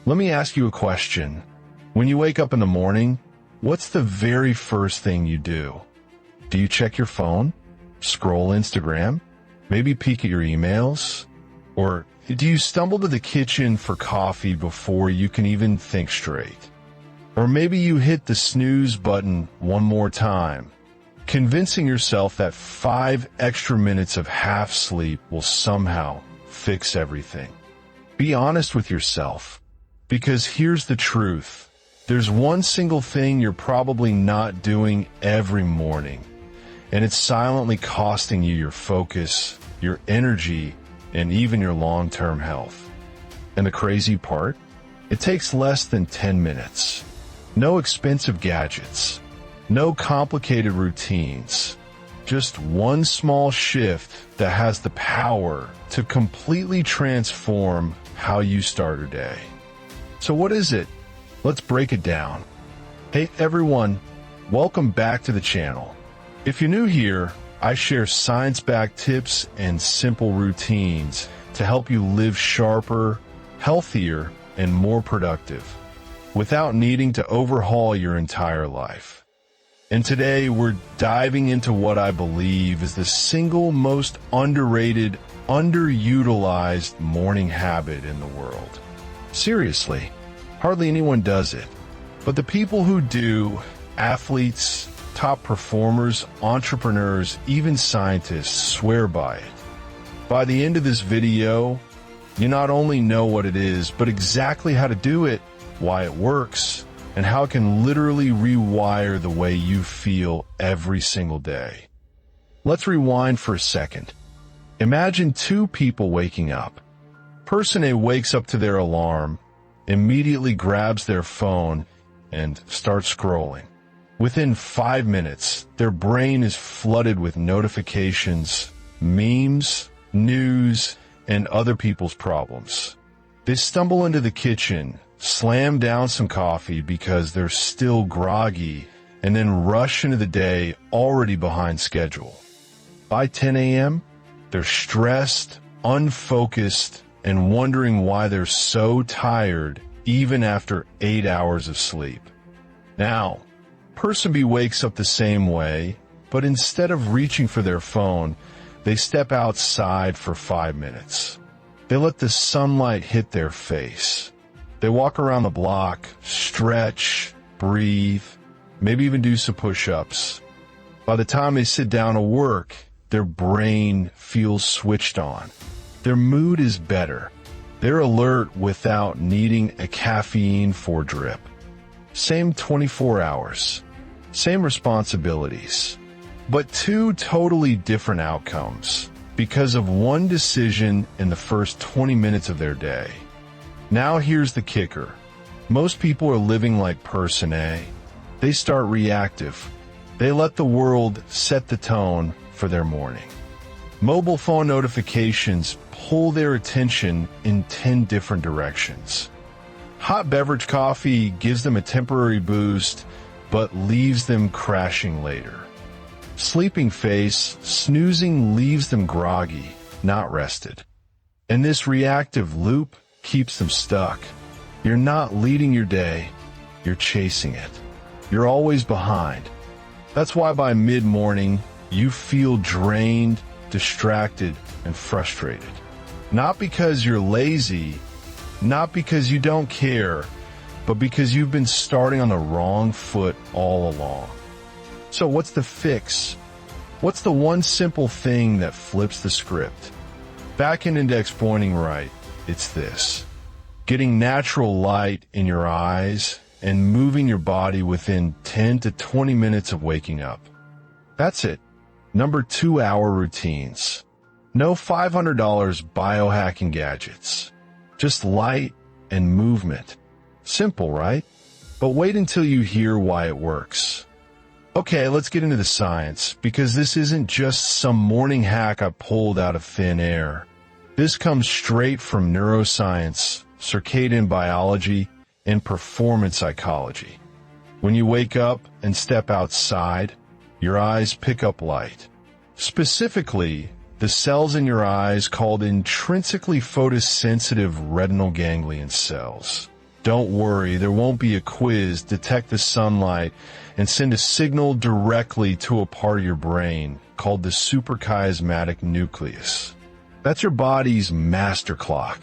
Let me ask you a question. When you wake up in the morning, what's the very first thing you do? Do you check your phone? Scroll Instagram? Maybe peek at your emails? Or do you stumble to the kitchen for coffee before you can even think straight? Or maybe you hit the snooze button one more time, convincing yourself that 5 extra minutes of half sleep will somehow fix everything. Be honest with yourself, because here's the truth. There's one single thing you're probably not doing every morning, and it's silently costing you your focus, your energy, and even your long-term health. And the crazy part? It takes less than 10 minutes. No expensive gadgets. No complicated routines. Just one small shift that has the power to completely transform how you start your day. So what is it? Let's break it down. Hey everyone, welcome back to the channel. If you're new here, I share science-backed tips and simple routines to help you live sharper, healthier, and more productive, without needing to overhaul your entire life. And today we're diving into what I believe is the single most underrated, underutilized morning habit in the world. Seriously, hardly anyone does it. But the people who do, athletes, top performers, entrepreneurs, even scientists, swear by it. By the end of this video, you not only know what it is, but exactly how to do it, why it works, and how it can literally rewire the way you feel every single day. Let's rewind for a second. Imagine 2 people waking up. Person A wakes up to their alarm, immediately grabs their phone, and starts scrolling. Within 5 minutes, their brain is flooded with notifications, memes, news, and other people's problems. They stumble into the kitchen, slam down some coffee because they're still groggy, and then rush into the day already behind schedule. By 10 a.m., they're stressed, unfocused, and wondering why they're so tired even after 8 hours of sleep. Now, person B wakes up the same way, but instead of reaching for their phone, they step outside for 5 minutes. They let the sunlight hit their face. They walk around the block, stretch, breathe, maybe even do some push-ups. By the time they sit down to work, their brain feels switched on. Their mood is better. They're alert without needing a caffeine for drip. Same 24 hours. Same responsibilities. But 2 totally different outcomes because of one decision in the first 20 minutes of their day. Now here's the kicker. Most people are living like person A. They start reactive. They let the world set the tone for their morning. Mobile phone notifications pull their attention in 10 different directions. Hot beverage coffee gives them a temporary boost, but leaves them crashing later. Sleeping face, snoozing leaves them groggy, not rested. And this reactive loop keeps them stuck. You're not leading your day, you're chasing it. You're always behind. That's why by mid-morning, you feel drained, distracted, and frustrated. Not because you're lazy, not because you don't care, but because you've been starting on the wrong foot all along. So what's the fix? What's the one simple thing that flips the script? Back and index pointing right, it's this. Getting natural light in your eyes and moving your body within 10 to 20 minutes of waking up. That's it. Number 2-hour routines. No $500 biohacking gadgets. Just light and movement. Simple, right? But wait until you hear why it works. Okay, let's get into the science, because this isn't just some morning hack I pulled out of thin air. This comes straight from neuroscience, circadian biology, and performance psychology. When you wake up and step outside, your eyes pick up light. Specifically, the cells in your eyes called intrinsically photosensitive retinal ganglion cells Don't worry, there won't be a quiz. Detect the sunlight and send a signal directly to a part of your brain called the suprachiasmatic nucleus. That's your body's master clock.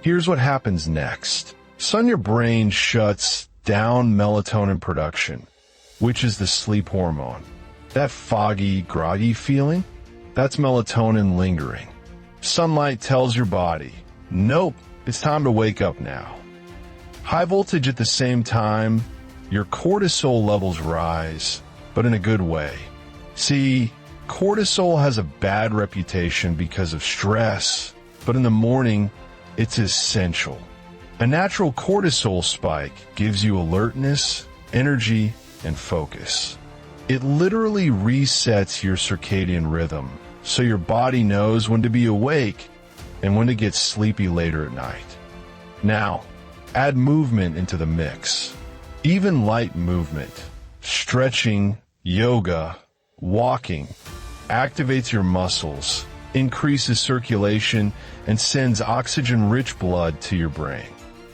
Here's what happens next. Suddenly your brain shuts down melatonin production, which is the sleep hormone. That foggy, groggy feeling, that's melatonin lingering. Sunlight tells your body, nope, it's time to wake up now. High voltage at the same time, your cortisol levels rise, but in a good way. See, cortisol has a bad reputation because of stress, but in the morning, it's essential. A natural cortisol spike gives you alertness, energy, and focus. It literally resets your circadian rhythm, so your body knows when to be awake and when to get sleepy later at night. Now, add movement into the mix. Even light movement, stretching, yoga, walking, activates your muscles, increases circulation, and sends oxygen-rich blood to your brain.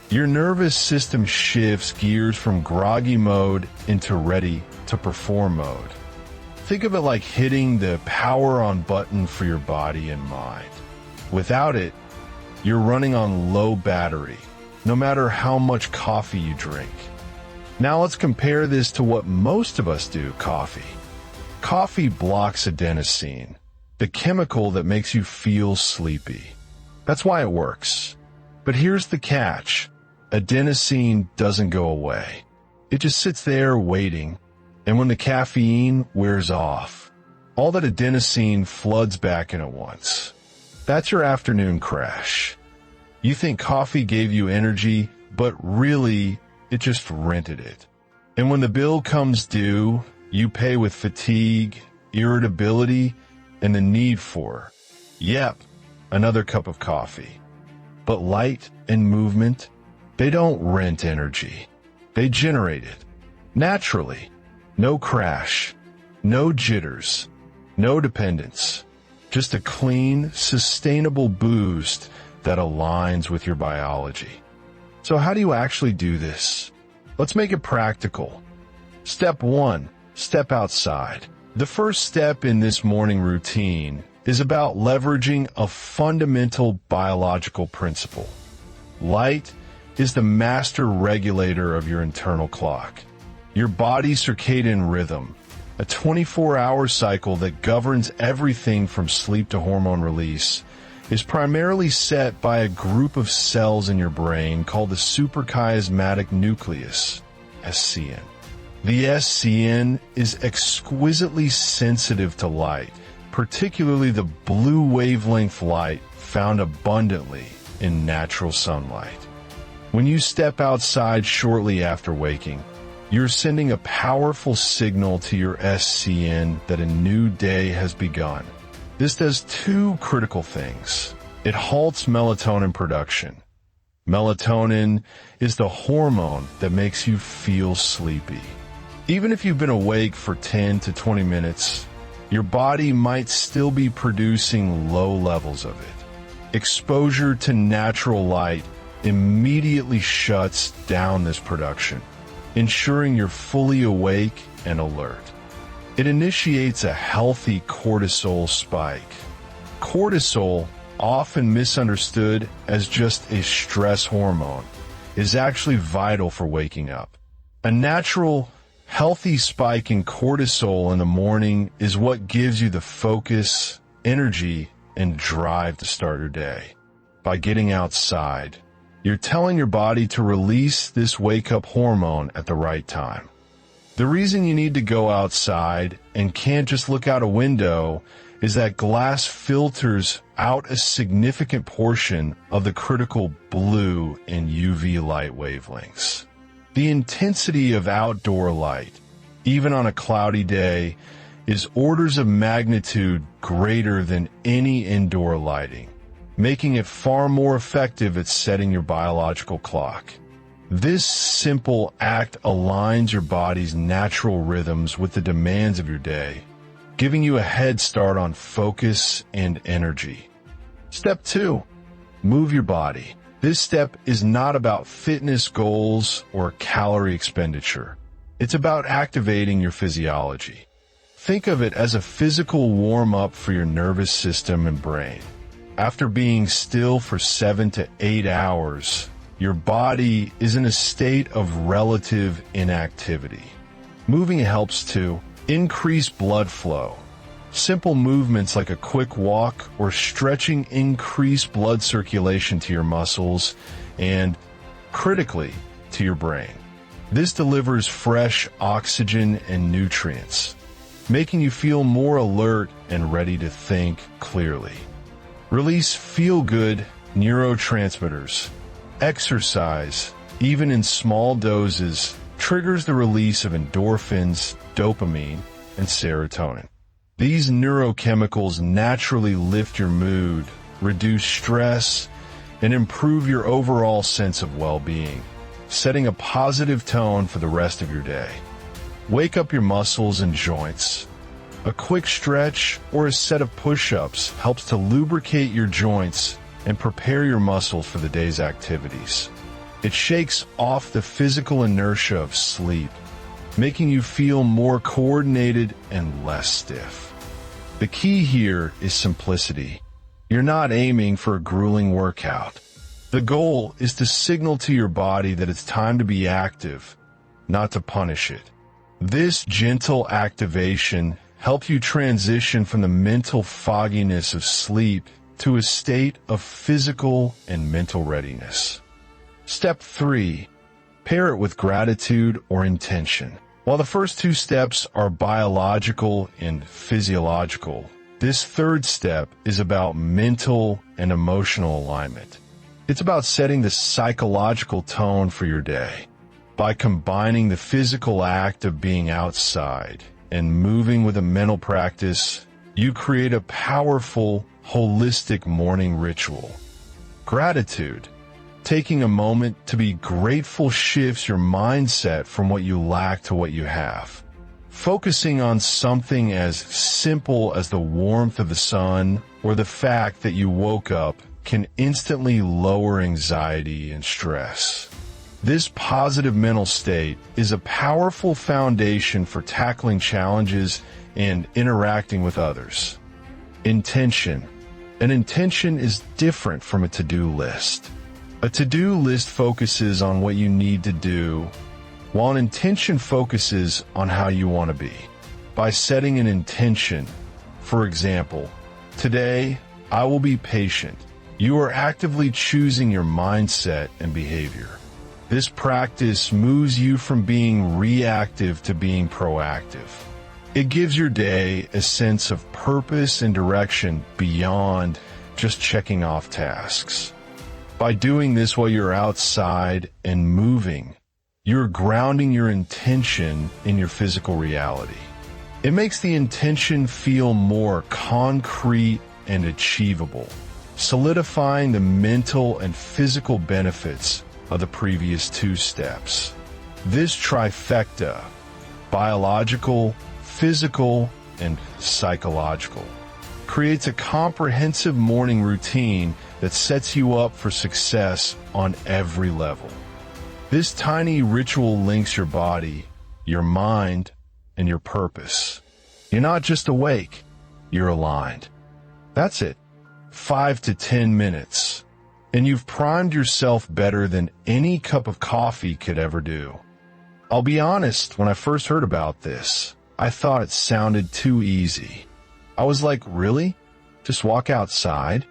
Your nervous system shifts gears from groggy mode into ready to perform mode. Think of it like hitting the power on button for your body and mind. Without it, you're running on low battery, no matter how much coffee you drink. Now let's compare this to what most of us do, coffee. Coffee blocks adenosine, the chemical that makes you feel sleepy. That's why it works. But here's the catch. Adenosine doesn't go away. It just sits there waiting, and when the caffeine wears off, all that adenosine floods back in at once. That's your afternoon crash. You think coffee gave you energy, but really, it just rented it. And when the bill comes due, you pay with fatigue, irritability, and the need for, yep, another cup of coffee. But light and movement, they don't rent energy. They generate it. Naturally. No crash. No jitters. No dependence. Just a clean, sustainable boost that aligns with your biology. So how do you actually do this? Let's make it practical. Step 1. Step outside. The first step in this morning routine is about leveraging a fundamental biological principle. Light is the master regulator of your internal clock. Your body's circadian rhythm, a 24-hour cycle that governs everything from sleep to hormone release, is primarily set by a group of cells in your brain called the suprachiasmatic nucleus, SCN. The SCN is exquisitely sensitive to light, particularly the blue wavelength light found abundantly in natural sunlight. When you step outside shortly after waking, you're sending a powerful signal to your SCN that a new day has begun. This does two critical things. It halts melatonin production. Melatonin is the hormone that makes you feel sleepy. Even if you've been awake for 10 to 20 minutes, your body might still be producing low levels of it. Exposure to natural light immediately shuts down this production, ensuring you're fully awake and alert. It initiates a healthy cortisol spike. Cortisol, often misunderstood as just a stress hormone, is actually vital for waking up. A natural, healthy spike in cortisol in the morning is what gives you the focus, energy, and drive to start your day. By getting outside, you're telling your body to release this wake-up hormone at the right time. The reason you need to go outside and can't just look out a window is that glass filters out a significant portion of the critical blue and UV light wavelengths. The intensity of outdoor light, even on a cloudy day, is orders of magnitude greater than any indoor lighting, making it far more effective at setting your biological clock. This simple act aligns your body's natural rhythms with the demands of your day, giving you a head start on focus and energy. Step 2. Move your body. This step is not about fitness goals or calorie expenditure. It's about activating your physiology. Think of it as a physical warm-up for your nervous system and brain. After being still for 7 to 8 hours, your body is in a state of relative inactivity. Moving helps to increase blood flow. Simple movements like a quick walk or stretching increase blood circulation to your muscles and, critically, to your brain. This delivers fresh oxygen and nutrients, making you feel more alert and ready to think clearly. Release feel-good neurotransmitters. Exercise, even in small doses, triggers the release of endorphins, dopamine, and serotonin. These neurochemicals naturally lift your mood, reduce stress, and improve your overall sense of well-being, setting a positive tone for the rest of your day. Wake up your muscles and joints. A quick stretch or a set of push-ups helps to lubricate your joints and prepare your muscles for the day's activities. It shakes off the physical inertia of sleep, making you feel more coordinated and less stiff. The key here is simplicity. You're not aiming for a grueling workout. The goal is to signal to your body that it's time to be active, not to punish it. This gentle activation helps you transition from the mental fogginess of sleep to a state of physical and mental readiness. Step 3. Pair it with gratitude or intention. While the first two steps are biological and physiological, this third step is about mental and emotional alignment. It's about setting the psychological tone for your day. By combining the physical act of being outside and moving with a mental practice, you create a powerful, holistic morning ritual. Gratitude. Taking a moment to be grateful shifts your mindset from what you lack to what you have. Focusing on something as simple as the warmth of the sun or the fact that you woke up can instantly lower anxiety and stress. This positive mental state is a powerful foundation for tackling challenges and interacting with others. Intention. An intention is different from a to-do list. A to-do list focuses on what you need to do, while an intention focuses on how you want to be. By setting an intention, for example, today I will be patient, you are actively choosing your mindset and behavior. This practice moves you from being reactive to being proactive. It gives your day a sense of purpose and direction beyond just checking off tasks. By doing this while you're outside and moving, you're grounding your intention in your physical reality. It makes the intention feel more concrete and achievable, solidifying the mental and physical benefits of the previous two steps. This trifecta, biological, physical, and psychological, creates a comprehensive morning routine that sets you up for success on every level. This tiny ritual links your body, your mind, and your purpose. You're not just awake, you're aligned. That's it. 5 to 10 minutes. And you've primed yourself better than any cup of coffee could ever do. I'll be honest, when I first heard about this, I thought it sounded too easy. I was like, really? Just walk outside?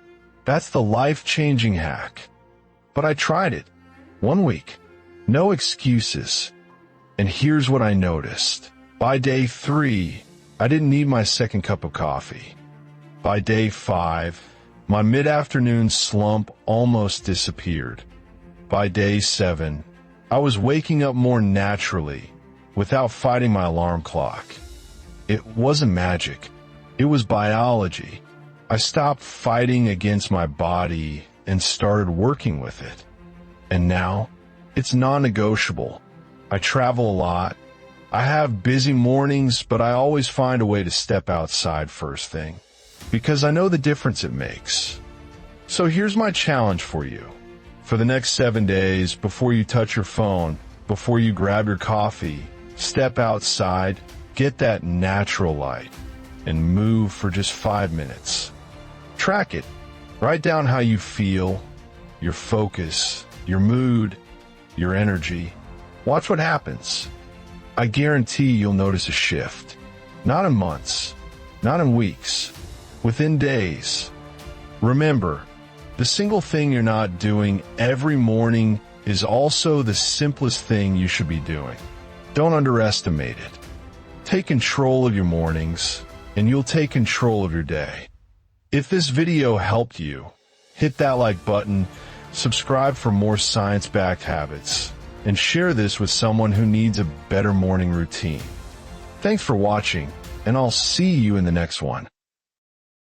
That's the life-changing hack. But I tried it. 1 week. No excuses. And here's what I noticed. By day 3, I didn't need my second cup of coffee. By day 5, my mid-afternoon slump almost disappeared. By day 7, I was waking up more naturally, without fighting my alarm clock. It wasn't magic. It was biology. I stopped fighting against my body and started working with it. And now, it's non-negotiable. I travel a lot. I have busy mornings, but I always find a way to step outside first thing, because I know the difference it makes. So here's my challenge for you. For the next 7 days, before you touch your phone, before you grab your coffee, step outside, get that natural light, and move for just 5 minutes. Track it. Write down how you feel, your focus, your mood, your energy. Watch what happens. I guarantee you'll notice a shift. Not in months, not in weeks, within days. Remember, the single thing you're not doing every morning is also the simplest thing you should be doing. Don't underestimate it. Take control of your mornings, and you'll take control of your day. If this video helped you, hit that like button, subscribe for more science-backed habits, and share this with someone who needs a better morning routine. Thanks for watching, and I'll see you in the next one.